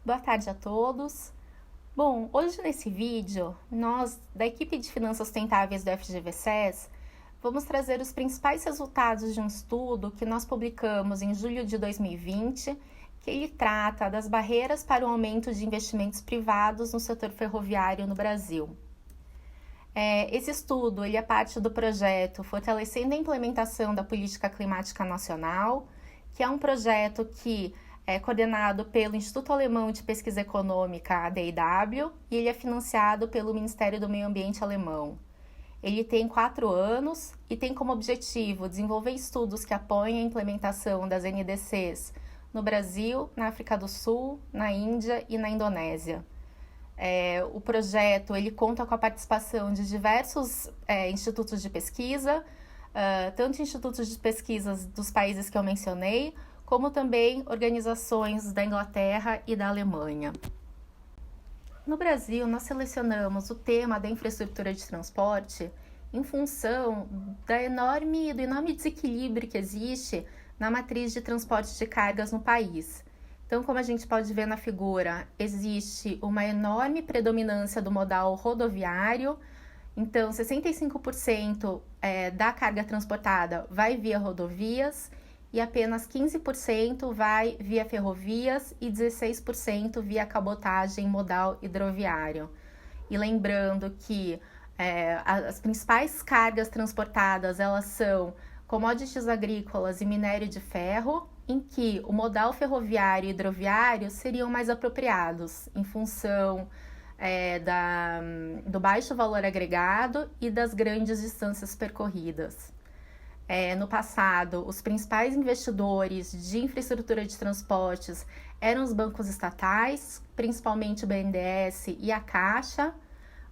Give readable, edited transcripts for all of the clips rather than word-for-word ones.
Boa tarde a todos. Bom, hoje nesse vídeo, nós, da equipe de Finanças Sustentáveis do FGV-SES, vamos trazer os principais resultados de um estudo que nós publicamos em julho de 2020, que ele trata das barreiras para o aumento de investimentos privados no setor ferroviário no Brasil. Esse estudo ele é parte do projeto Fortalecendo a Implementação da Política Climática Nacional, que é um projeto que é coordenado pelo Instituto Alemão de Pesquisa Econômica, ADIW, e ele é financiado pelo Ministério do Meio Ambiente alemão. Ele tem 4 anos e tem como objetivo desenvolver estudos que apoiem a implementação das NDCs no Brasil, na África do Sul, na Índia e na Indonésia. O projeto ele conta com a participação de diversos institutos de pesquisa, tanto institutos de pesquisas dos países que eu mencionei, como também organizações da Inglaterra e da Alemanha. No Brasil, nós selecionamos o tema da infraestrutura de transporte em função do enorme desequilíbrio que existe na matriz de transporte de cargas no país. Então, como a gente pode ver na figura, existe uma enorme predominância do modal rodoviário. Então, 65% da carga transportada vai via rodovias e apenas 15% vai via ferrovias e 16% via cabotagem modal hidroviário. E lembrando que as principais cargas transportadas elas são commodities agrícolas e minério de ferro, em que o modal ferroviário e hidroviário seriam mais apropriados em função do baixo valor agregado e das grandes distâncias percorridas. No passado, os principais investidores de infraestrutura de transportes eram os bancos estatais, principalmente o BNDES e a Caixa,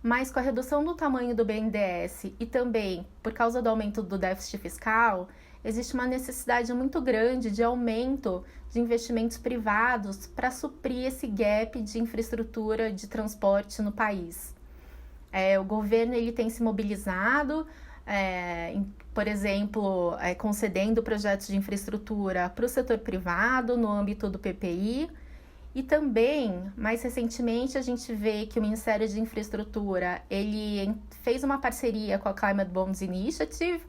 mas com a redução do tamanho do BNDES e também por causa do aumento do déficit fiscal, existe uma necessidade muito grande de aumento de investimentos privados para suprir esse gap de infraestrutura de transporte no país. O governo ele tem se mobilizado, por exemplo, concedendo projetos de infraestrutura para o setor privado no âmbito do PPI, e também, mais recentemente, a gente vê que o Ministério de Infraestrutura ele fez uma parceria com a Climate Bonds Initiative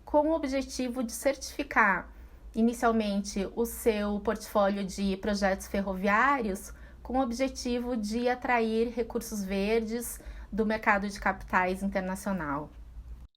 com o objetivo de certificar inicialmente o seu portfólio de projetos ferroviários com o objetivo de atrair recursos verdes do mercado de capitais internacional.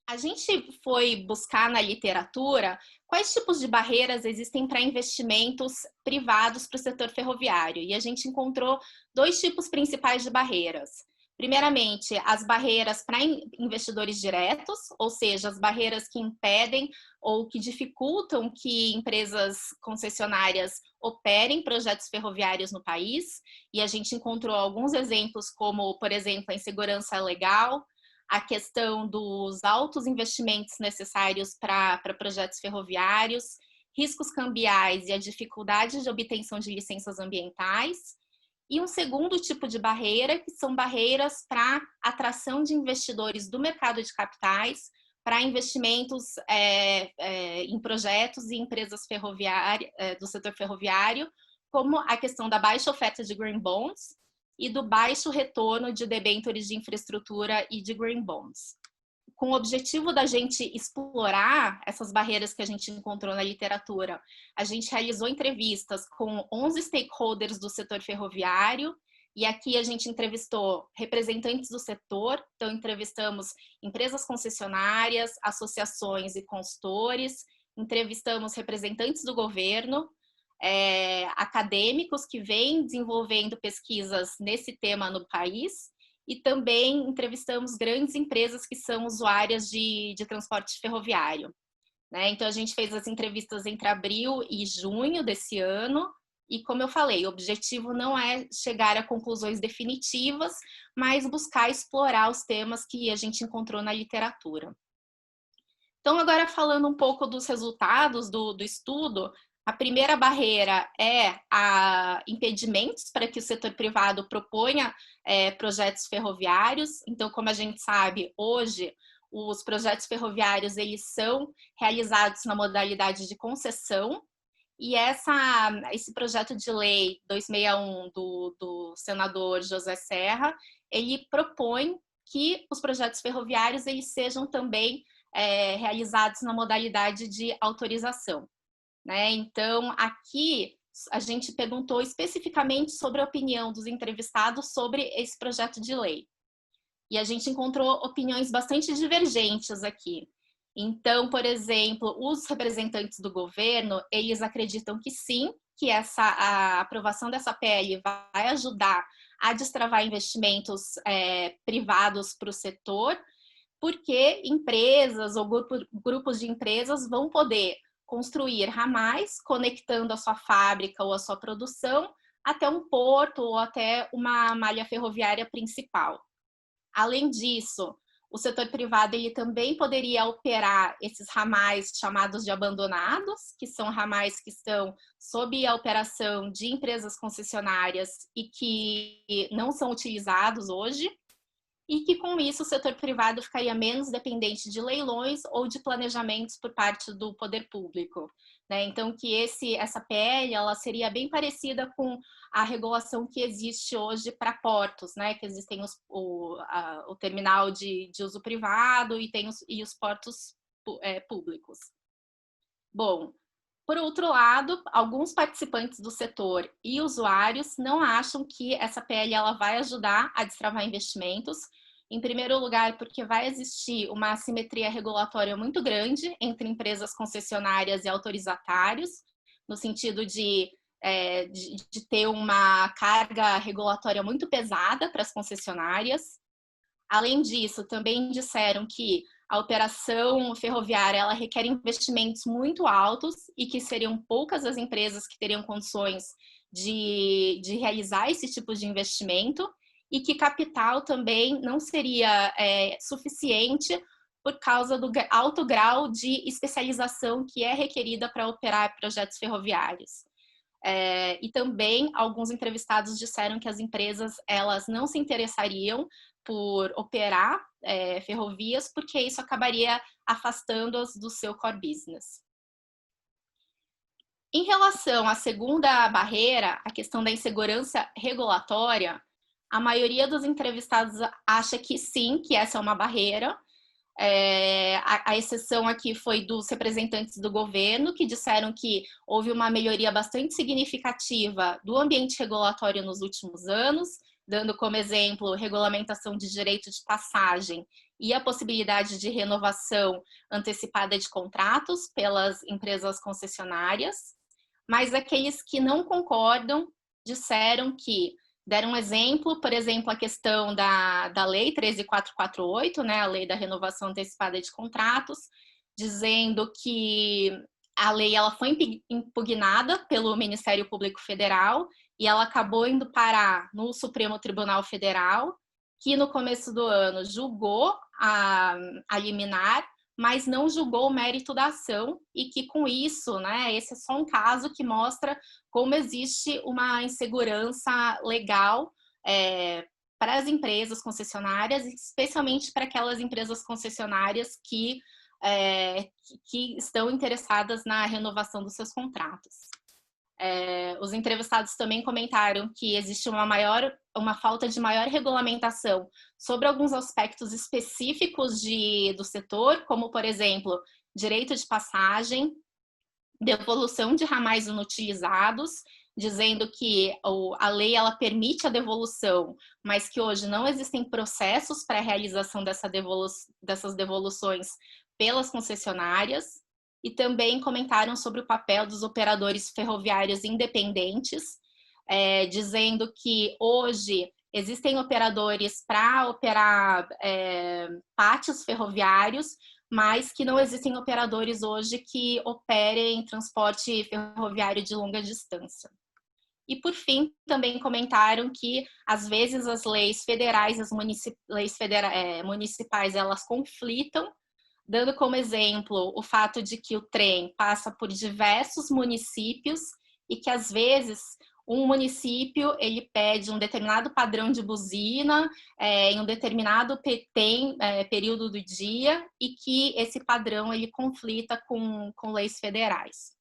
A gente foi buscar na literatura quais tipos de barreiras existem para investimentos privados para o setor ferroviário. E a gente encontrou 2 tipos principais de barreiras. Primeiramente, as barreiras para investidores diretos, ou seja, as barreiras que impedem ou que dificultam que empresas concessionárias operem projetos ferroviários no país. E a gente encontrou alguns exemplos, como, por exemplo, a insegurança legal, a questão dos altos investimentos necessários para projetos ferroviários, riscos cambiais e a dificuldade de obtenção de licenças ambientais. E um segundo tipo de barreira, que são barreiras para atração de investidores do mercado de capitais, para investimentos em projetos e empresas ferroviárias, do setor ferroviário, como a questão da baixa oferta de green bonds, e do baixo retorno de debêntures de infraestrutura e de green bonds. Com o objetivo da gente explorar essas barreiras que a gente encontrou na literatura, a gente realizou entrevistas com 11 stakeholders do setor ferroviário, e aqui a gente entrevistou representantes do setor, então entrevistamos empresas concessionárias, associações e consultores, entrevistamos representantes do governo, acadêmicos que vêm desenvolvendo pesquisas nesse tema no país, e também entrevistamos grandes empresas que são usuárias de transporte ferroviário. Então, a gente fez as entrevistas entre abril e junho desse ano, e como eu falei, o objetivo não é chegar a conclusões definitivas, mas buscar explorar os temas que a gente encontrou na literatura. Então, agora falando um pouco dos resultados do estudo, a primeira barreira é impedimentos para que o setor privado proponha projetos ferroviários. Então, como a gente sabe, hoje os projetos ferroviários eles são realizados na modalidade de concessão, E esse projeto de lei 261 do senador José Serra, ele propõe que os projetos ferroviários eles sejam também realizados na modalidade de autorização, né? Então, aqui a gente perguntou especificamente sobre a opinião dos entrevistados sobre esse projeto de lei. E a gente encontrou opiniões bastante divergentes aqui. Então, por exemplo, os representantes do governo, eles acreditam que sim, que a aprovação dessa PL vai ajudar a destravar investimentos privados para o setor, porque empresas ou grupos de empresas vão poder construir ramais conectando a sua fábrica ou a sua produção até um porto ou até uma malha ferroviária principal. Além disso, o setor privado ele também poderia operar esses ramais chamados de abandonados, que são ramais que estão sob a operação de empresas concessionárias e que não são utilizados hoje, e que com isso o setor privado ficaria menos dependente de leilões ou de planejamentos por parte do poder público, né? Então que essa PL ela seria bem parecida com a regulação que existe hoje para portos, né? Que existem o terminal de uso privado e tem os portos públicos. Bom, por outro lado, alguns participantes do setor e usuários não acham que essa PL ela vai ajudar a destravar investimentos. Em primeiro lugar, porque vai existir uma assimetria regulatória muito grande entre empresas concessionárias e autorizatários, no sentido de ter uma carga regulatória muito pesada para as concessionárias. Além disso, também disseram que a operação ferroviária ela requer investimentos muito altos e que seriam poucas as empresas que teriam condições de realizar esse tipo de investimento e que capital também não seria suficiente por causa do alto grau de especialização que é requerida para operar projetos ferroviários. E também alguns entrevistados disseram que as empresas elas não se interessariam por operar ferrovias, porque isso acabaria afastando-as do seu core business. Em relação à segunda barreira, a questão da insegurança regulatória, a maioria dos entrevistados acha que sim, que essa é uma barreira. A exceção aqui foi dos representantes do governo, que disseram que houve uma melhoria bastante significativa do ambiente regulatório nos últimos anos, dando como exemplo regulamentação de direito de passagem e a possibilidade de renovação antecipada de contratos pelas empresas concessionárias. Mas aqueles que não concordam disseram que deram um exemplo, por exemplo, a questão da Lei 13.448, né, a Lei da Renovação Antecipada de Contratos, dizendo que a lei ela foi impugnada pelo Ministério Público Federal e ela acabou indo parar no Supremo Tribunal Federal, que no começo do ano julgou a liminar, mas não julgou o mérito da ação e que com isso, né, esse é só um caso que mostra como existe uma insegurança legal para as empresas concessionárias, especialmente para aquelas empresas concessionárias que estão interessadas na renovação dos seus contratos. Os entrevistados também comentaram que existe uma falta de maior regulamentação sobre alguns aspectos específicos do setor, como, por exemplo, direito de passagem, devolução de ramais inutilizados, dizendo que a lei ela permite a devolução, mas que hoje não existem processos para a realização dessas devoluções pelas concessionárias. E também comentaram sobre o papel dos operadores ferroviários independentes, dizendo que hoje existem operadores para operar pátios ferroviários, mas que não existem operadores hoje que operem transporte ferroviário de longa distância. E, por fim, também comentaram que, às vezes, as leis federais e as leis municipais, elas conflitam, dando como exemplo o fato de que o trem passa por diversos municípios e que, às vezes, um município ele pede um determinado padrão de buzina em um determinado período do dia e que esse padrão ele conflita com leis federais.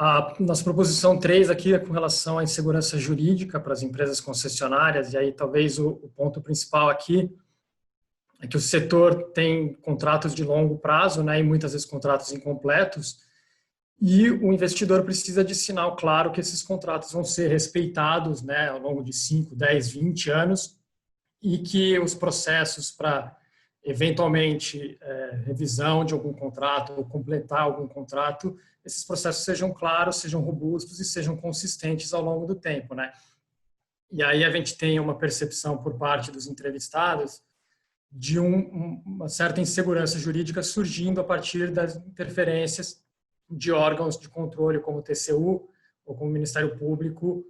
A nossa proposição 3 aqui é com relação à insegurança jurídica para as empresas concessionárias, e aí talvez o ponto principal aqui é que o setor tem contratos de longo prazo, né, e muitas vezes contratos incompletos, e o investidor precisa de sinal claro que esses contratos vão ser respeitados, né, ao longo de 5, 10, 20 anos, e que os processos para, eventualmente, revisão de algum contrato ou completar algum contrato, esses processos sejam claros, sejam robustos e sejam consistentes ao longo do tempo, né? E aí a gente tem uma percepção por parte dos entrevistados de uma certa insegurança jurídica surgindo a partir das interferências de órgãos de controle como o TCU ou como o Ministério Público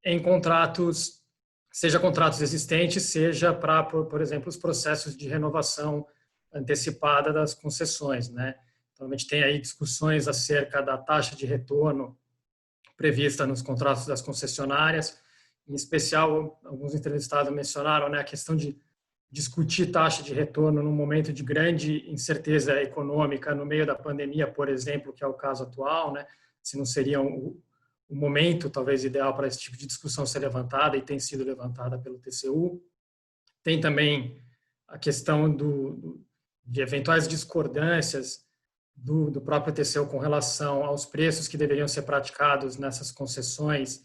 em contratos, seja contratos existentes, seja para, por exemplo, os processos de renovação antecipada das concessões, né? Então, a gente tem aí discussões acerca da taxa de retorno prevista nos contratos das concessionárias, em especial, alguns entrevistados mencionaram, né, a questão de discutir taxa de retorno num momento de grande incerteza econômica, no meio da pandemia, por exemplo, que é o caso atual, né, se não seria o momento, talvez, ideal para esse tipo de discussão ser levantada, e tem sido levantada pelo TCU. Tem também a questão de eventuais discordâncias do próprio TCU com relação aos preços que deveriam ser praticados nessas concessões,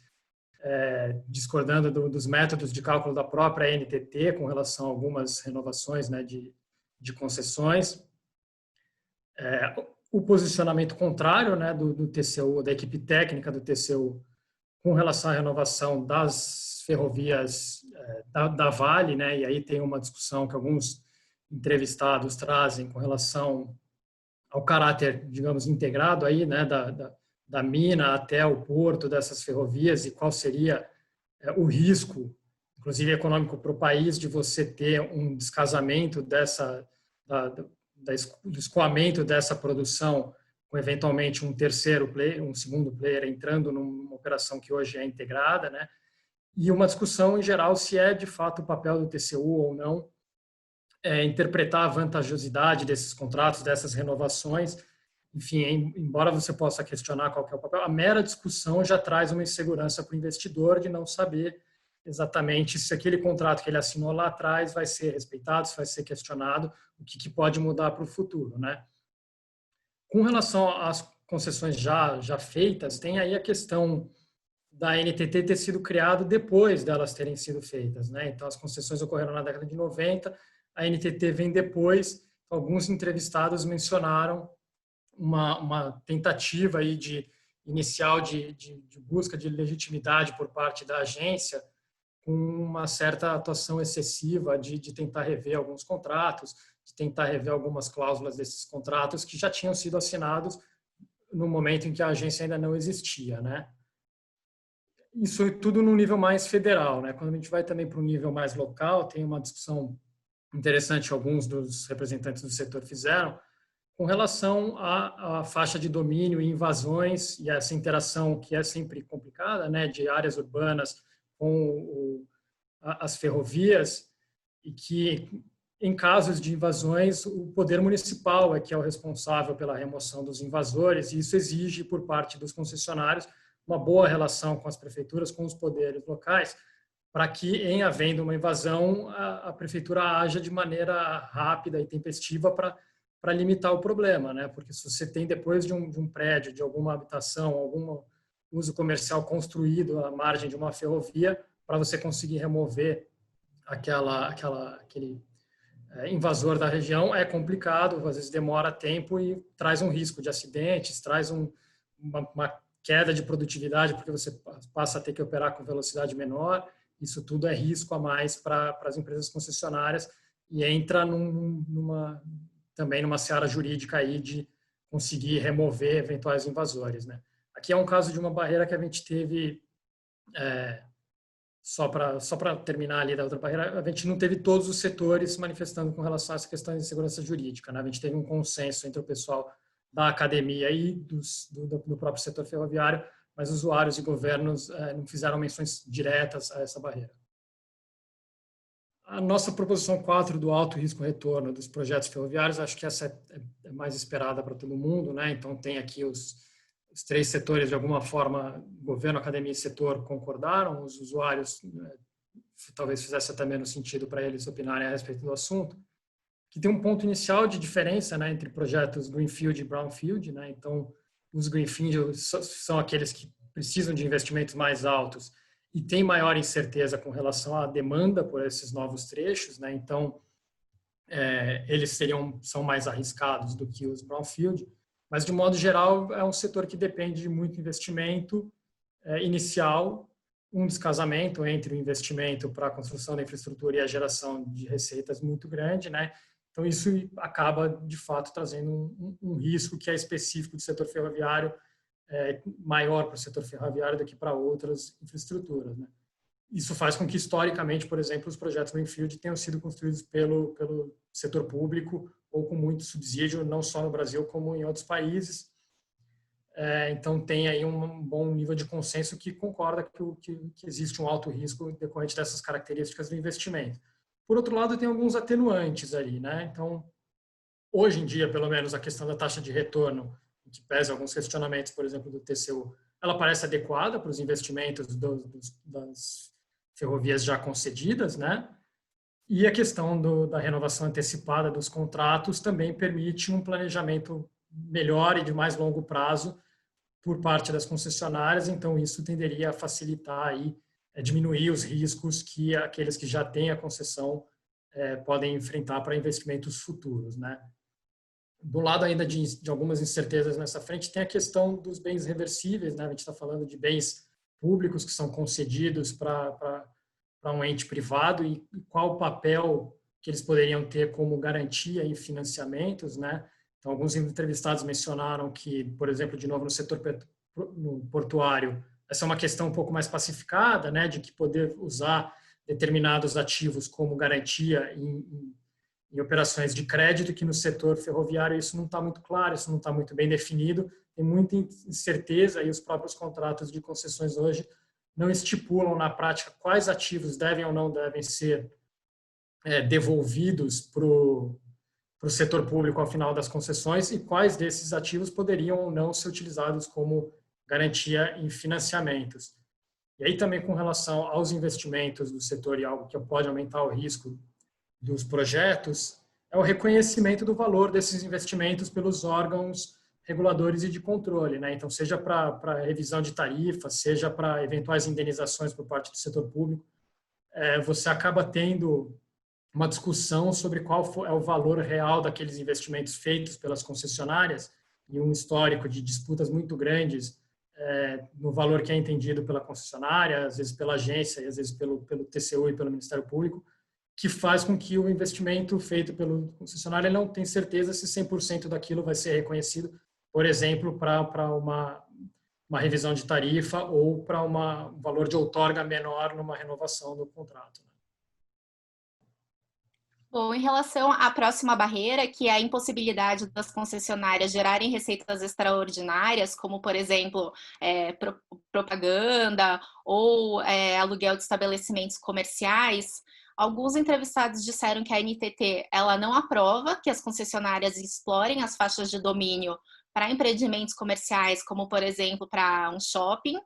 discordando dos métodos de cálculo da própria NTT com relação a algumas renovações, né, de concessões. O posicionamento contrário, né, do TCU, da equipe técnica do TCU, com relação à renovação das ferrovias da Vale, né, e aí tem uma discussão que alguns entrevistados trazem com relação ao caráter, digamos, integrado aí, né, da mina até o porto dessas ferrovias e qual seria o risco, inclusive econômico para o país, de você ter um descasamento do escoamento dessa produção com eventualmente um terceiro player, um segundo player entrando numa operação que hoje é integrada, né? E uma discussão em geral se é de fato o papel do TCU ou não interpretar a vantajosidade desses contratos, dessas renovações. Enfim, embora você possa questionar qual que é o papel, a mera discussão já traz uma insegurança para o investidor de não saber exatamente se aquele contrato que ele assinou lá atrás vai ser respeitado, se vai ser questionado, o que pode mudar para o futuro, né? Com relação às concessões já feitas, tem aí a questão da NTT ter sido criado depois delas terem sido feitas, né? Então, as concessões ocorreram na década de 90, a NTT vem depois. Alguns entrevistados mencionaram uma tentativa aí inicial de busca de legitimidade por parte da agência, com uma certa atuação excessiva de tentar rever alguns contratos, de tentar rever algumas cláusulas desses contratos que já tinham sido assinados no momento em que a agência ainda não existia, né? Isso tudo no nível mais federal, né? Quando a gente vai também para um nível mais local, tem uma discussão interessante que alguns dos representantes do setor fizeram com relação à faixa de domínio e invasões e essa interação que é sempre complicada, né, de áreas urbanas com as ferrovias, e que, em casos de invasões, o poder municipal é que é o responsável pela remoção dos invasores, e isso exige, por parte dos concessionários, uma boa relação com as prefeituras, com os poderes locais, para que, em havendo uma invasão, a prefeitura haja de maneira rápida e tempestiva para limitar o problema, né? Porque se você tem, depois de um prédio, de alguma habitação, algum uso comercial construído à margem de uma ferrovia, para você conseguir remover aquele invasor da região é complicado, às vezes demora tempo e traz um risco de acidentes, traz uma queda de produtividade, porque você passa a ter que operar com velocidade menor. Isso tudo é risco a mais para as empresas concessionárias e entra também numa seara jurídica aí de conseguir remover eventuais invasores, né? Aqui é um caso de uma barreira que a gente teve, só para terminar ali da outra barreira, a gente não teve todos os setores manifestando com relação a essa questão de segurança jurídica, né? A gente teve um consenso entre o pessoal da academia e do próprio setor ferroviário, mas usuários e governos não fizeram menções diretas a essa barreira. A nossa proposição 4 do alto risco retorno dos projetos ferroviários, acho que essa é mais esperada para todo mundo, né? Então, tem aqui os três setores, de alguma forma, governo, academia e setor, concordaram, os usuários, talvez fizesse até menos sentido para eles opinarem a respeito do assunto, que tem um ponto inicial de diferença, né, entre projetos Greenfield e Brownfield, né? Então, os Greenfield são aqueles que precisam de investimentos mais altos e têm maior incerteza com relação à demanda por esses novos trechos, né? Então, eles são mais arriscados do que os Brownfield, mas, de modo geral, é um setor que depende de muito investimento inicial, um descasamento entre o investimento para a construção da infraestrutura e a geração de receitas muito grande, né? Então, isso acaba, de fato, trazendo um risco que é específico do setor ferroviário, maior para o setor ferroviário do que para outras infraestruturas, né? Isso faz com que, historicamente, por exemplo, os projetos Greenfield tenham sido construídos pelo setor público ou com muito subsídio, não só no Brasil, como em outros países. Então, tem aí um bom nível de consenso que concorda que existe um alto risco decorrente dessas características do investimento. Por outro lado, tem alguns atenuantes ali, né? Então, hoje em dia, pelo menos, a questão da taxa de retorno, que pesa alguns questionamentos, por exemplo, do TCU, ela parece adequada para os investimentos das ferrovias já concedidas, né? E a questão da renovação antecipada dos contratos também permite um planejamento melhor e de mais longo prazo por parte das concessionárias, então isso tenderia a facilitar aí, diminuir os riscos que aqueles que já têm a concessão podem enfrentar para investimentos futuros, né? Do lado ainda de algumas incertezas nessa frente, tem a questão dos bens reversíveis, né? A gente está falando de bens públicos que são concedidos para um ente privado e qual o papel que eles poderiam ter como garantia em financiamentos, né? Então, alguns entrevistados mencionaram que, por exemplo, de novo no setor portuário, essa é uma questão um pouco mais pacificada, né, de que poder usar determinados ativos como garantia em operações de crédito, que no setor ferroviário isso não está muito claro, isso não está muito bem definido, tem muita incerteza e os próprios contratos de concessões hoje não estipulam na prática quais ativos devem ou não devem ser devolvidos para o setor público ao final das concessões e quais desses ativos poderiam ou não ser utilizados como garantia em financiamentos. E aí também com relação aos investimentos do setor e algo que pode aumentar o risco dos projetos, é o reconhecimento do valor desses investimentos pelos órgãos reguladores e de controle, né? Então, seja para revisão de tarifas, seja para eventuais indenizações por parte do setor público, você acaba tendo uma discussão sobre qual é o valor real daqueles investimentos feitos pelas concessionárias e um histórico de disputas muito grandes no valor que é entendido pela concessionária, às vezes pela agência e às vezes pelo TCU e pelo Ministério Público, que faz com que o investimento feito pelo concessionário não tenha certeza se 100% daquilo vai ser reconhecido, por exemplo, para uma revisão de tarifa ou para um valor de outorga menor numa renovação do contrato. Bom, em relação à próxima barreira, que é a impossibilidade das concessionárias gerarem receitas extraordinárias, como, por exemplo, propaganda ou aluguel de estabelecimentos comerciais, alguns entrevistados disseram que a NTT ela não aprova que as concessionárias explorem as faixas de domínio para empreendimentos comerciais, como, por exemplo, para um shopping,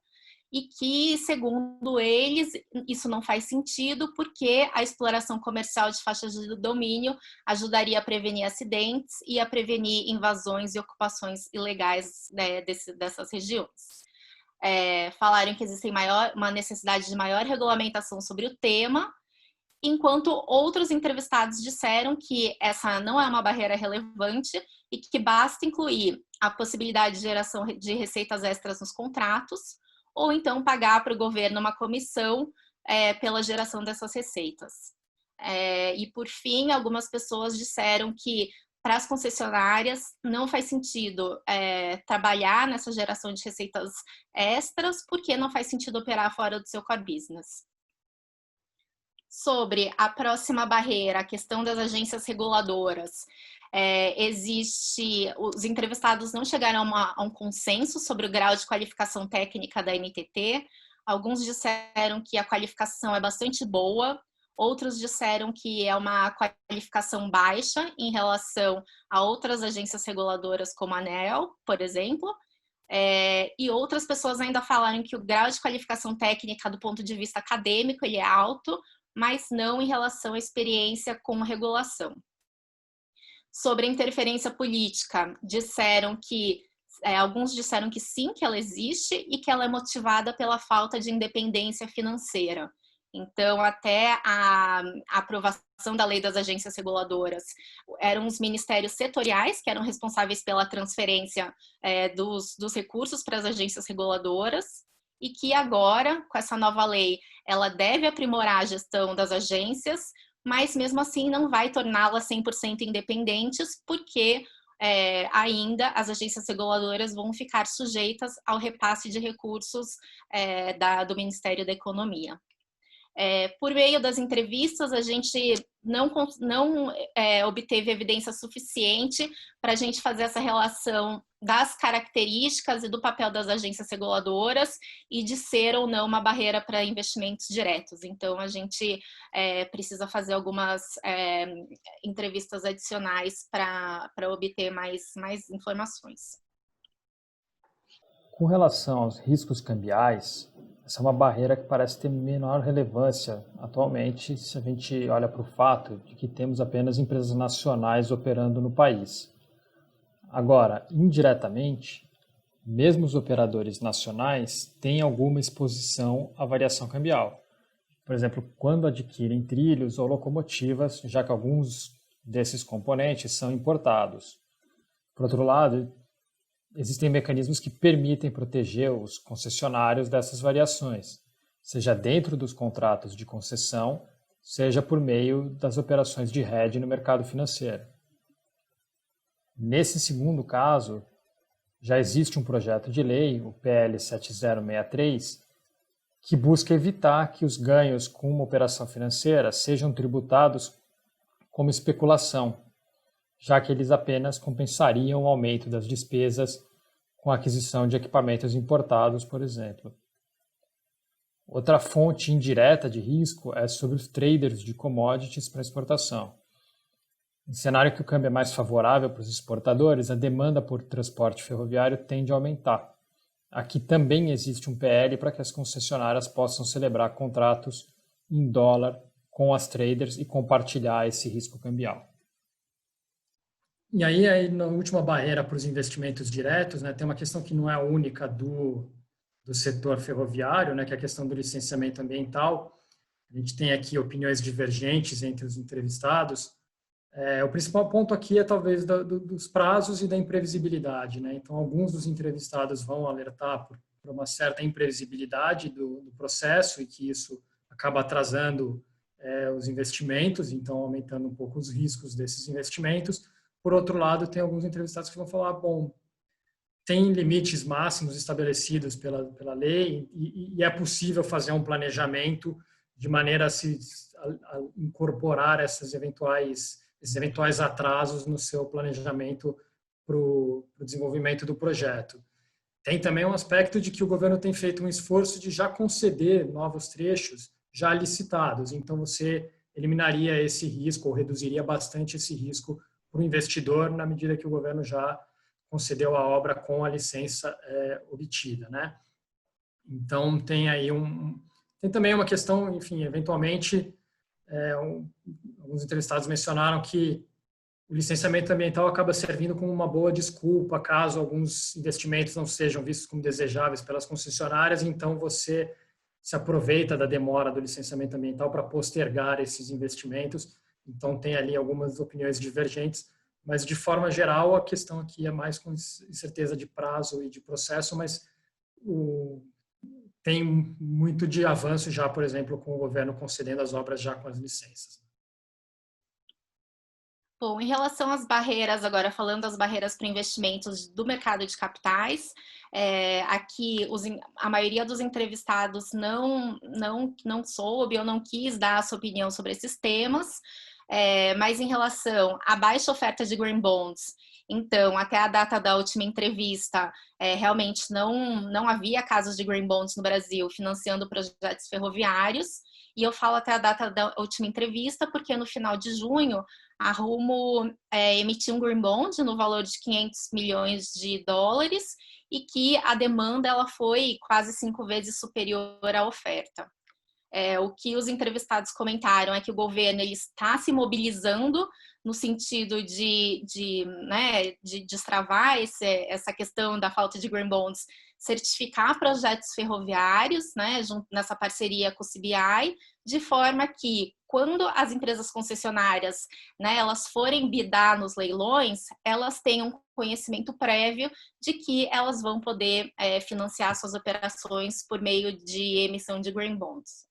e que, segundo eles, isso não faz sentido porque a exploração comercial de faixas de domínio ajudaria a prevenir acidentes e a prevenir invasões e ocupações ilegais, né, dessas regiões. Falaram que existe uma necessidade de maior regulamentação sobre o tema, enquanto outros entrevistados disseram que essa não é uma barreira relevante e que basta incluir a possibilidade de geração de receitas extras nos contratos, ou então pagar para o governo uma comissão pela geração dessas receitas. E, por fim, algumas pessoas disseram que para as concessionárias não faz sentido trabalhar nessa geração de receitas extras, porque não faz sentido operar fora do seu core business. Sobre a próxima barreira, a questão das agências reguladoras, os entrevistados não chegaram a um consenso sobre o grau de qualificação técnica da NTT. Alguns disseram que a qualificação é bastante boa, outros disseram que é uma qualificação baixa em relação a outras agências reguladoras como a ANEEL, por exemplo. E outras pessoas ainda falaram que o grau de qualificação técnica do ponto de vista acadêmico ele é alto, mas não em relação à experiência com regulação. Sobre a interferência política, alguns disseram que sim, que ela existe e que ela é motivada pela falta de independência financeira. Então, até a aprovação da lei das agências reguladoras, eram os ministérios setoriais que eram responsáveis pela transferência dos recursos para as agências reguladoras, e que agora, com essa nova lei, ela deve aprimorar a gestão das agências, mas mesmo assim não vai torná-las 100% independentes, porque ainda as agências reguladoras vão ficar sujeitas ao repasse de recursos do Ministério da Economia. Por meio das entrevistas, a gente não obteve evidência suficiente para a gente fazer essa relação das características e do papel das agências reguladoras e de ser ou não uma barreira para investimentos diretos. Então, a gente precisa fazer algumas entrevistas adicionais para obter mais informações. Com relação aos riscos cambiais, essa é uma barreira que parece ter menor relevância atualmente se a gente olha para o fato de que temos apenas empresas nacionais operando no país. Agora, indiretamente, mesmo os operadores nacionais têm alguma exposição à variação cambial. Por exemplo, quando adquirem trilhos ou locomotivas, já que alguns desses componentes são importados. Por outro lado, existem mecanismos que permitem proteger os concessionários dessas variações, seja dentro dos contratos de concessão, seja por meio das operações de hedge no mercado financeiro. Nesse segundo caso, já existe um projeto de lei, o PL 7063, que busca evitar que os ganhos com uma operação financeira sejam tributados como especulação, já que eles apenas compensariam o aumento das despesas com a aquisição de equipamentos importados, por exemplo. Outra fonte indireta de risco é sobre os traders de commodities para exportação. Em cenário que o câmbio é mais favorável para os exportadores, a demanda por transporte ferroviário tende a aumentar. Aqui também existe um PL para que as concessionárias possam celebrar contratos em dólar com as traders e compartilhar esse risco cambial. E aí na última barreira para os investimentos diretos, né, tem uma questão que não é única do setor ferroviário, né, que é a questão do licenciamento ambiental. A gente tem aqui opiniões divergentes entre os entrevistados. O principal ponto aqui é talvez dos prazos e da imprevisibilidade, né? Então, alguns dos entrevistados vão alertar por uma certa imprevisibilidade do processo e que isso acaba atrasando os investimentos, então aumentando um pouco os riscos desses investimentos. Por outro lado, tem alguns entrevistados que vão falar, bom, tem limites máximos estabelecidos pela lei e é possível fazer um planejamento de maneira a incorporar esses eventuais atrasos no seu planejamento para o desenvolvimento do projeto. Tem também um aspecto de que o governo tem feito um esforço de já conceder novos trechos já licitados, então você eliminaria esse risco ou reduziria bastante esse risco para o investidor na medida que o governo já concedeu a obra com a licença obtida, né? Então tem aí tem também uma questão, enfim, eventualmente alguns entrevistados mencionaram que o licenciamento ambiental acaba servindo como uma boa desculpa caso alguns investimentos não sejam vistos como desejáveis pelas concessionárias, então você se aproveita da demora do licenciamento ambiental para postergar esses investimentos. Então, tem ali algumas opiniões divergentes, mas, de forma geral, a questão aqui é mais com incerteza de prazo e de processo, mas tem muito de avanço já, por exemplo, com o governo concedendo as obras já com as licenças. Bom, em relação às barreiras, agora falando das barreiras para investimentos do mercado de capitais, aqui a maioria dos entrevistados não soube ou não quis dar a sua opinião sobre esses temas, mas em relação à baixa oferta de green bonds, então, até a data da última entrevista, realmente não havia casos de green bonds no Brasil financiando projetos ferroviários, e eu falo até a data da última entrevista porque no final de junho a Rumo emitiu um green bond no valor de 500 milhões de dólares e que a demanda ela foi quase 5 vezes superior à oferta. O que os entrevistados comentaram é que o governo ele está se mobilizando no sentido de destravar essa questão da falta de green bonds, certificar projetos ferroviários, né, nessa parceria com o CBI, de forma que, quando as empresas concessionárias, né, elas forem bidar nos leilões, elas tenham conhecimento prévio de que elas vão poder financiar suas operações por meio de emissão de green bonds.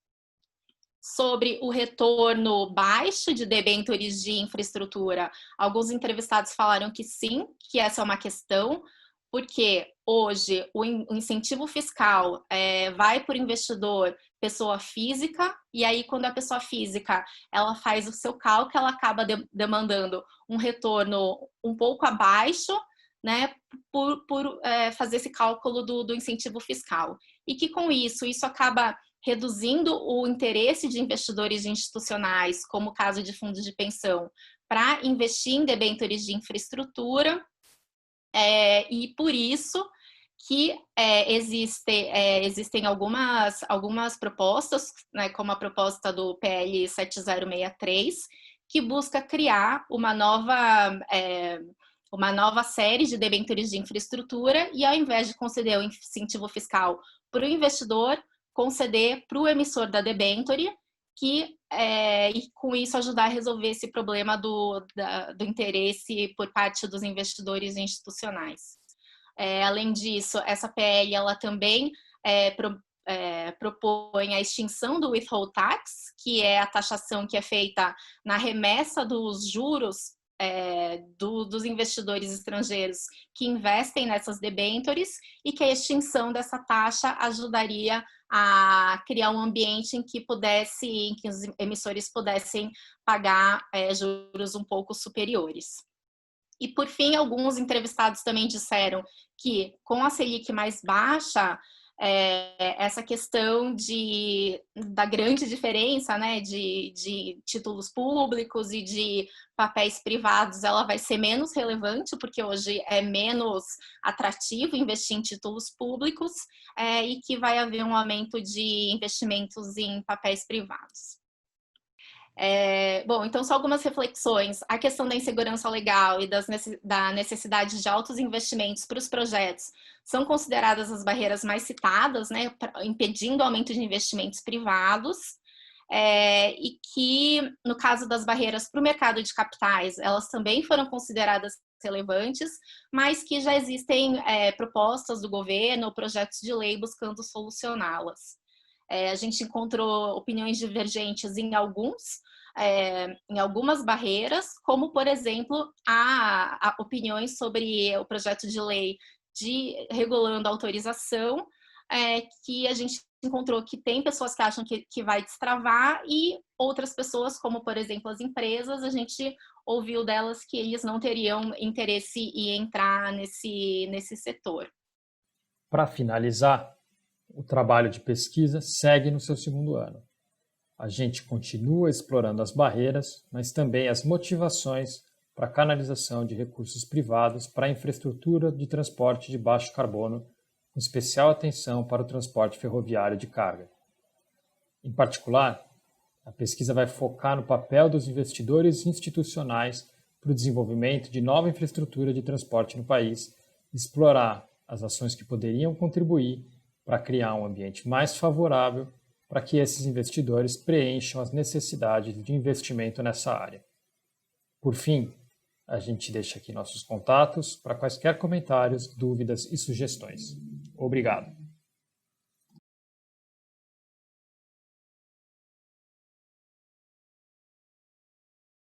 Sobre o retorno baixo de debêntures de infraestrutura, alguns entrevistados falaram que sim, que essa é uma questão, porque hoje o incentivo fiscal vai por investidor pessoa física, e aí quando a pessoa física ela faz o seu cálculo, ela acaba demandando um retorno um pouco abaixo, né, por fazer esse cálculo do incentivo fiscal. E que com isso acaba reduzindo o interesse de investidores institucionais, como o caso de fundos de pensão, para investir em debêntures de infraestrutura, e por isso que existem algumas propostas, né, como a proposta do PL 7063, que busca criar uma nova série de debêntures de infraestrutura e, ao invés de conceder o incentivo fiscal para o investidor, conceder para o emissor da debênture, e com isso ajudar a resolver esse problema do interesse por parte dos investidores institucionais. Além disso, essa PL ela também propõe a extinção do withhold tax, que é a taxação que é feita na remessa dos juros dos investidores estrangeiros que investem nessas debêntures, e que a extinção dessa taxa ajudaria a criar um ambiente em que os emissores pudessem pagar juros um pouco superiores. E, por fim, alguns entrevistados também disseram que, com a Selic mais baixa, essa questão da grande diferença, né, de títulos públicos e de papéis privados, ela vai ser menos relevante, porque hoje é menos atrativo investir em títulos públicos, e que vai haver um aumento de investimentos em papéis privados. Bom, então só algumas reflexões. A questão da insegurança legal e da necessidade de altos investimentos para os projetos são consideradas as barreiras mais citadas, né, impedindo o aumento de investimentos privados, e que, no caso das barreiras para o mercado de capitais, elas também foram consideradas relevantes, mas que já existem propostas do governo, projetos de lei buscando solucioná-las. A gente encontrou opiniões divergentes em algumas barreiras, como, por exemplo, opiniões sobre o projeto de lei regulando a autorização, que a gente encontrou que tem pessoas que acham que vai destravar, e outras pessoas, como, por exemplo, as empresas, a gente ouviu delas que eles não teriam interesse em entrar nesse setor. Para finalizar, o trabalho de pesquisa segue no seu segundo ano. A gente continua explorando as barreiras, mas também as motivações para a canalização de recursos privados para a infraestrutura de transporte de baixo carbono, com especial atenção para o transporte ferroviário de carga. Em particular, a pesquisa vai focar no papel dos investidores institucionais para o desenvolvimento de nova infraestrutura de transporte no país e explorar as ações que poderiam contribuir para criar um ambiente mais favorável para que esses investidores preencham as necessidades de investimento nessa área. Por fim, a gente deixa aqui nossos contatos para quaisquer comentários, dúvidas e sugestões. Obrigado.